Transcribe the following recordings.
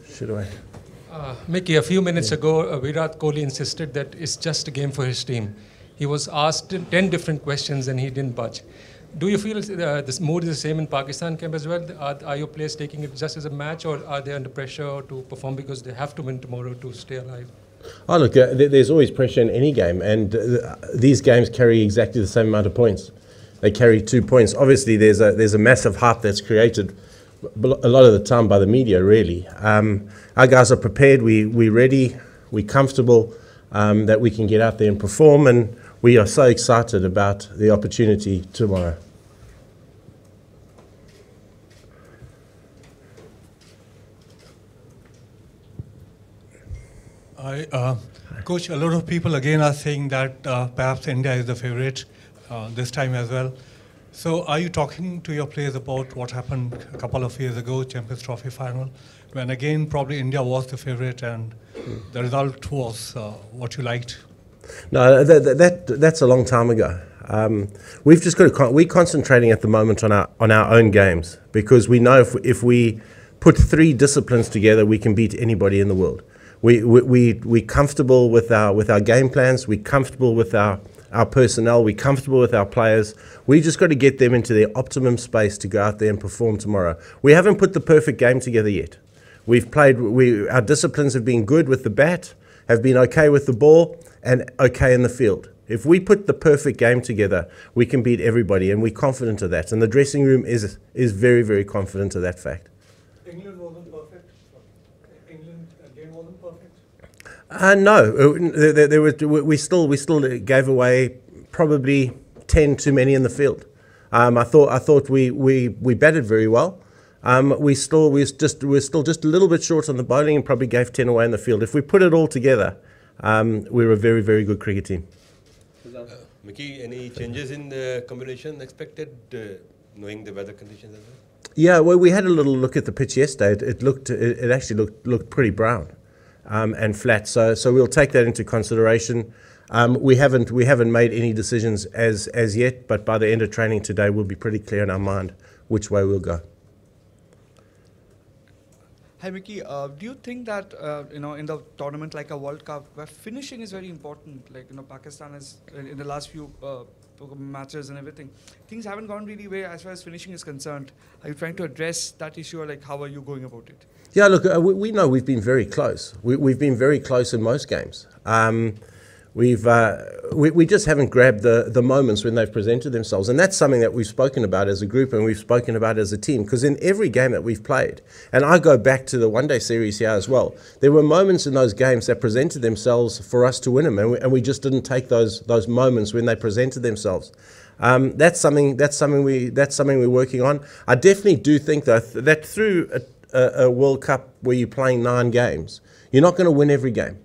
Should I? Mickey, a few minutes ago, Virat Kohli insisted that it's just a game for his team. He was asked 10 different questions and he didn't budge. Do you feel this mood is the same in Pakistan camp as well? Are your players taking it just as a match, or are they under pressure to perform because they have to win tomorrow to stay alive? Oh, look, there's always pressure in any game, and these games carry exactly the same amount of points. They carry 2 points. Obviously, there's a massive hype that's created a lot of the time by the media, really. Our guys are prepared, we're ready, we're comfortable that we can get out there and perform, and we are so excited about the opportunity tomorrow. Coach, a lot of people again are saying that perhaps India is the favorite this time as well. So are you talking to your players about what happened a couple of years ago, Champions Trophy final, when again probably India was the favorite and the result was what you liked? No, that's a long time ago. We've just got to. We're concentrating at the moment on our own games, because we know if we put 3 disciplines together, we can beat anybody in the world. We're comfortable with our game plans. We're comfortable with our personnel. We're comfortable with our players. We just got to get them into their optimum space to go out there and perform tomorrow. We haven't put the perfect game together yet. We've played. Our disciplines have been good with the bat, have been okay with the ball, and okay in the field. If we put the perfect game together, we can beat everybody, and we're confident of that. And the dressing room is very, very confident of that fact. England wasn't perfect. England again wasn't perfect. No, we still gave away probably 10 too many in the field. I thought we batted very well. We're still just a little bit short on the bowling and probably gave 10 away in the field. If we put it all together, we're a very, very good cricket team. Mickey, any changes in the combination expected, knowing the weather conditions as well? Yeah, well, we had a little look at the pitch yesterday. It actually looked pretty brown and flat. So we'll take that into consideration. We haven't made any decisions as yet, but by the end of training today, we'll be pretty clear in our mind which way we'll go. Hi Mickey, do you think that in the tournament like a World Cup, where finishing is very important, like Pakistan is in the last few matches and everything, things haven't gone really well as far as finishing is concerned. Are you trying to address that issue, or like how are you going about it? Yeah, look, we know we've been very close. We've been very close in most games. We just haven't grabbed the moments when they've presented themselves, and that's something that we've spoken about as a group and we've spoken about as a team, because in every game that we've played, and I go back to the one-day series here as well, there were moments in those games that presented themselves for us to win them, and we just didn't take those moments when they presented themselves. That's something we're working on. I definitely do think though that through a World Cup where you're playing 9 games, you're not going to win every game.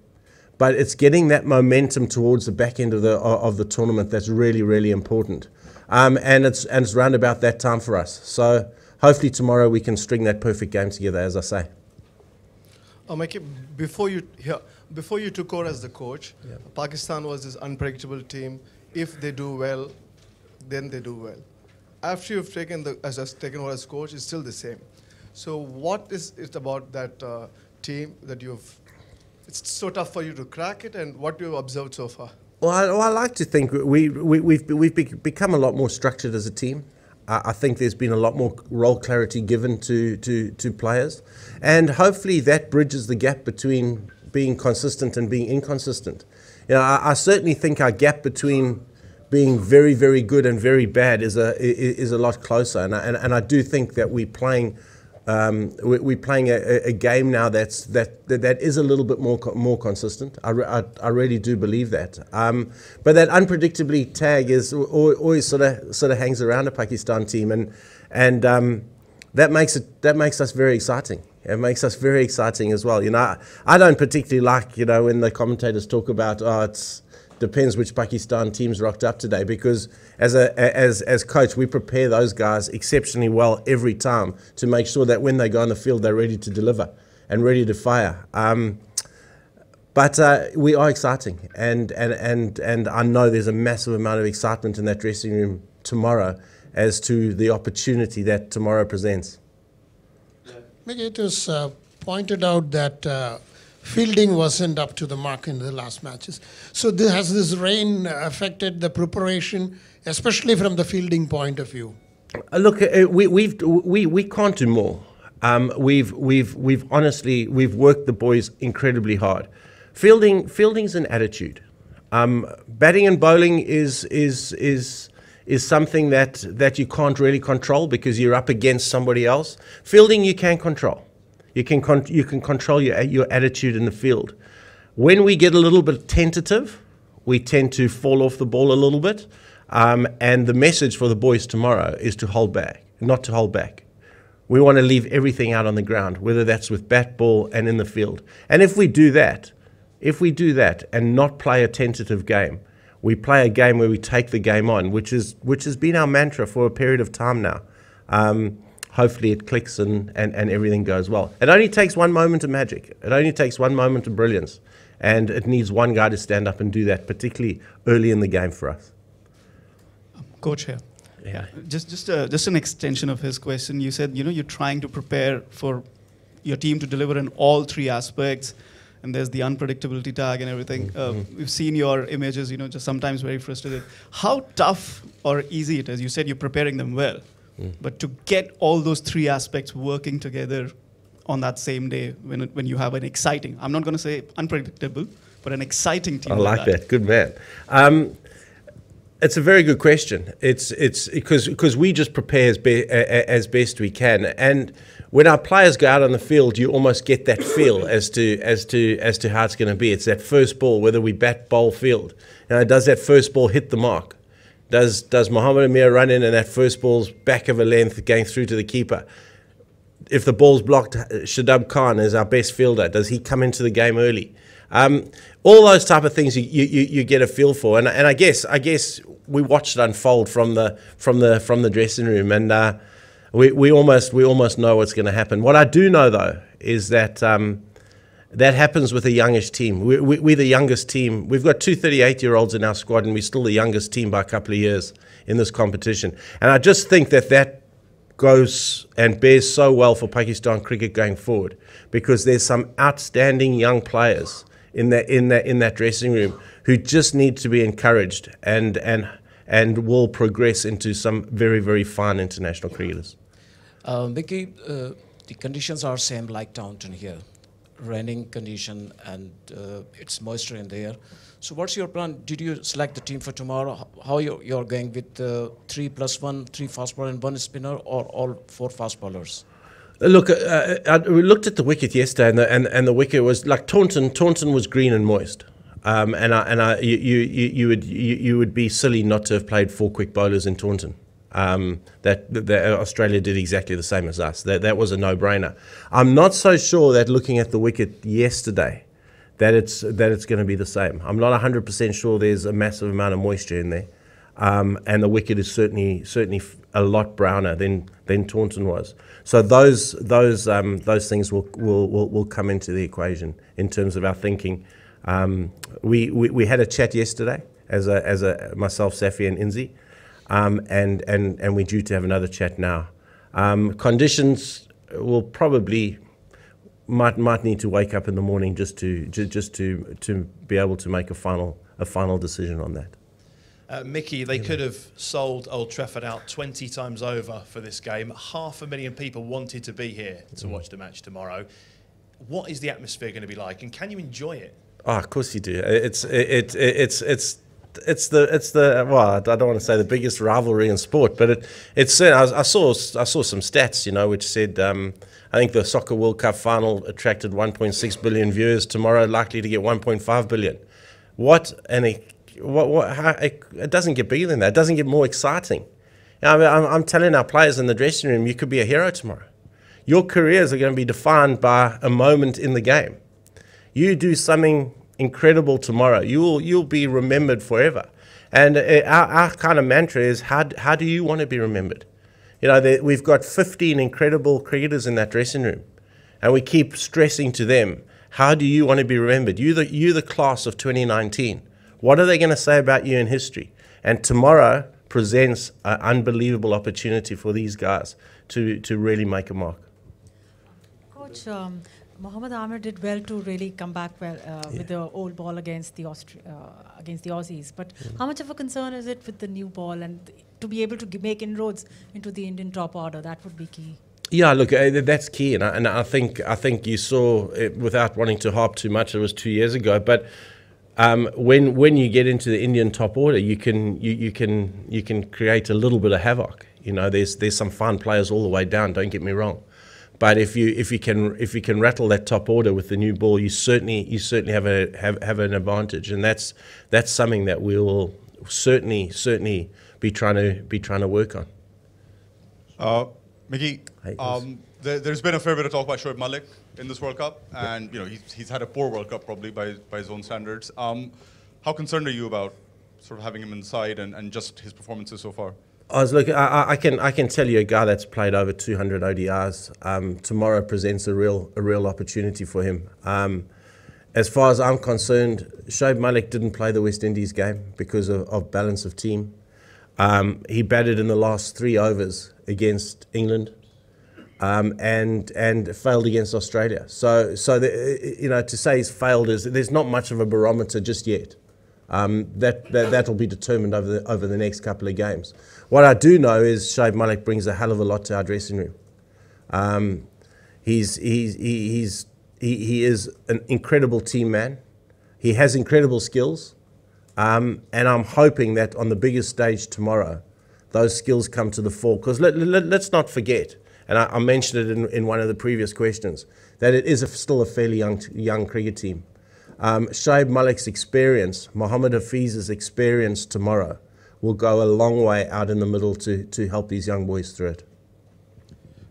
But it's getting that momentum towards the back end of the tournament that's really, really important, and it's round about that time for us. So hopefully tomorrow we can string that perfect game together, as I say. Mikey, before you took over as the coach, yeah. Pakistan was this unpredictable team. If they do well, then they do well. After you've taken over as coach, it's still the same. So what is it about that team that it's so tough for you to crack it, and what you've observed so far? Well, I like to think we've become a lot more structured as a team. I think there's been a lot more role clarity given to players, and hopefully that bridges the gap between being consistent and being inconsistent. I certainly think our gap between being very, very good and very bad is a lot closer, and I do think that we're playing a game now that is a little bit more consistent. I really do believe that. But that unpredictably tag is always sort of hangs around a Pakistan team, and that makes us very exciting. It makes us very exciting as well. I don't particularly like when the commentators talk about it's depends which Pakistan team's rocked up today, because as coach we prepare those guys exceptionally well every time to make sure that when they go on the field they're ready to deliver and ready to fire. But we are exciting, and I know there's a massive amount of excitement in that dressing room tomorrow as to the opportunity that tomorrow presents. Maybe it was pointed out that fielding wasn't up to the mark in the last matches. So has this rain affected the preparation, especially from the fielding point of view? Look, we can't do more. We've honestly worked the boys incredibly hard. Fielding's an attitude. Batting and bowling is something that you can't really control because you're up against somebody else. Fielding you can control. You can control your attitude in the field. When we get a little bit tentative, we tend to fall off the ball a little bit. And the message for the boys tomorrow is to hold back, not to hold back. We want to leave everything out on the ground, whether that's with bat, ball, and in the field. And if we do that and not play a tentative game, we play a game where we take the game on, which has been our mantra for a period of time now. Hopefully it clicks and everything goes well. It only takes one moment of magic. It only takes one moment of brilliance. And it needs one guy to stand up and do that, particularly early in the game for us. Coach here. Yeah. Just an extension of his question. You said, you're trying to prepare for your team to deliver in all three aspects, and there's the unpredictability tag and everything. We've seen your images, just sometimes very frustrated. How tough or easy it is? You said you're preparing them well, but to get all those three aspects working together on that same day when you have an exciting, I'm not going to say unpredictable, but an exciting team. I like that. Good man. It's a very good question. It's because we just prepare as best we can, and when our players go out on the field, you almost get that feel as to how it's going to be. It's that first ball, whether we bat, bowl, field. Does that first ball hit the mark? Does Mohammed Amir run in and that first ball's back of a length going through to the keeper? If the ball's blocked, Shadab Khan is our best fielder. Does he come into the game early? All those type of things you get a feel for, and I guess we watched it unfold from the dressing room, and we almost know what's going to happen. What I do know though is that that happens with a youngish team. We're the youngest team. We've got two 38-year-olds in our squad, and we're still the youngest team by a couple of years in this competition. And I just think that goes and bears so well for Pakistan cricket going forward, because there's some outstanding young players in that dressing room who just need to be encouraged and will progress into some very, very fine international cricketers. Mickey, the conditions are same like Taunton here, raining condition, and it's moisture in the air. So what's your plan? Did you select the team for tomorrow? How you're going with 3+1, 3 fast bowler and 1 spinner, or all 4 fast bowlers? Look, we looked at the wicket yesterday, and the wicket was like Taunton was green and moist, you would be silly not to have played 4 quick bowlers in Taunton. That Australia did exactly the same as us. That was a no-brainer. I'm not so sure that looking at the wicket yesterday, that it's going to be the same. I'm not 100% sure there's a massive amount of moisture in there, and the wicket is certainly a lot browner than Taunton was. So those things will come into the equation in terms of our thinking. We had a chat yesterday as a myself, Safi, and Inzi, and we're due to have another chat now. Conditions will probably might need to wake up in the morning just to be able to make a final decision on that. Mickey, they could have sold Old Trafford out 20 times over for this game. 500,000 people wanted to be here to watch the match tomorrow. What is the atmosphere going to be like, and can you enjoy it? Oh, of course you do. It's the well, I don't want to say the biggest rivalry in sport, but it's. I saw some stats, which said I think the Soccer World Cup final attracted 1.6 billion viewers. Tomorrow, likely to get 1.5 billion. It doesn't get bigger than that. It doesn't get more exciting. I'm telling our players in the dressing room, you could be a hero tomorrow. Your careers are going to be defined by a moment in the game. You do something incredible tomorrow, you'll be remembered forever. And our kind of mantra is, how do you want to be remembered? We've got 15 incredible cricketers in that dressing room, and we keep stressing to them, how do you want to be remembered? You the class of 2019. What are they going to say about you in history? And tomorrow presents an unbelievable opportunity for these guys to really make a mark. Coach, Mohammad Amir did well to really come back well with the old ball against the against the Aussies. But how much of a concern is it with the new ball and to be able to make inroads into the Indian top order? That would be key. Yeah, look, that's key, and I think you saw it, without wanting to harp too much. It was 2 years ago, but when you get into the Indian top order, you can create a little bit of havoc. You know, there's some fine players all the way down. Don't get me wrong, but if you can rattle that top order with the new ball, you certainly have an advantage, and that's something that we will certainly be trying to work on. Mickey, there's been a fair bit of talk about Shoaib Malik in this World Cup, and he's had a poor World Cup probably by his own standards. How concerned are you about sort of having him inside and just his performances so far? I can tell you a guy that's played over 200 ODIs. Tomorrow presents a real opportunity for him. As far as I'm concerned, Shoaib Malik didn't play the West Indies game because of balance of team. He batted in the last 3 overs against England, and failed against Australia. So to say he's failed there's not much of a barometer just yet. That'll be determined over the next couple of games. What I do know is Shoaib Malik brings a hell of a lot to our dressing room. He is an incredible team man. He has incredible skills. And I'm hoping that on the biggest stage tomorrow, those skills come to the fore. Because let's not forget, and I mentioned it in one of the previous questions, that it is still a fairly young cricket team. Shoaib Malik's experience, Mohammad Hafiz's experience tomorrow will go a long way out in the middle to help these young boys through it.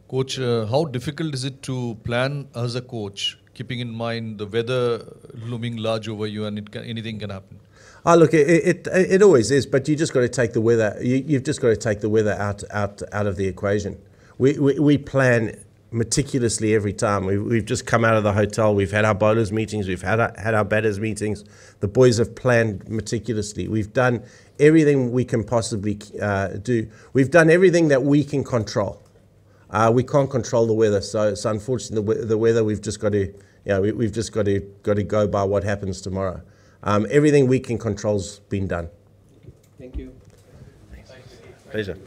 Coach, how difficult is it to plan as a coach, keeping in mind the weather looming large over you and anything can happen? Oh, look, it always is, but you just got to take the weather. You've just got to take the weather out of the equation. We plan meticulously every time. We've just come out of the hotel. We've had our bowlers meetings. We've had our batters meetings. The boys have planned meticulously. We've done everything we can possibly do. We've done everything that we can control. We can't control the weather, so unfortunately the weather we've just got to we've just got to go by what happens tomorrow. Everything we can control's been done. Thank you. Pleasure.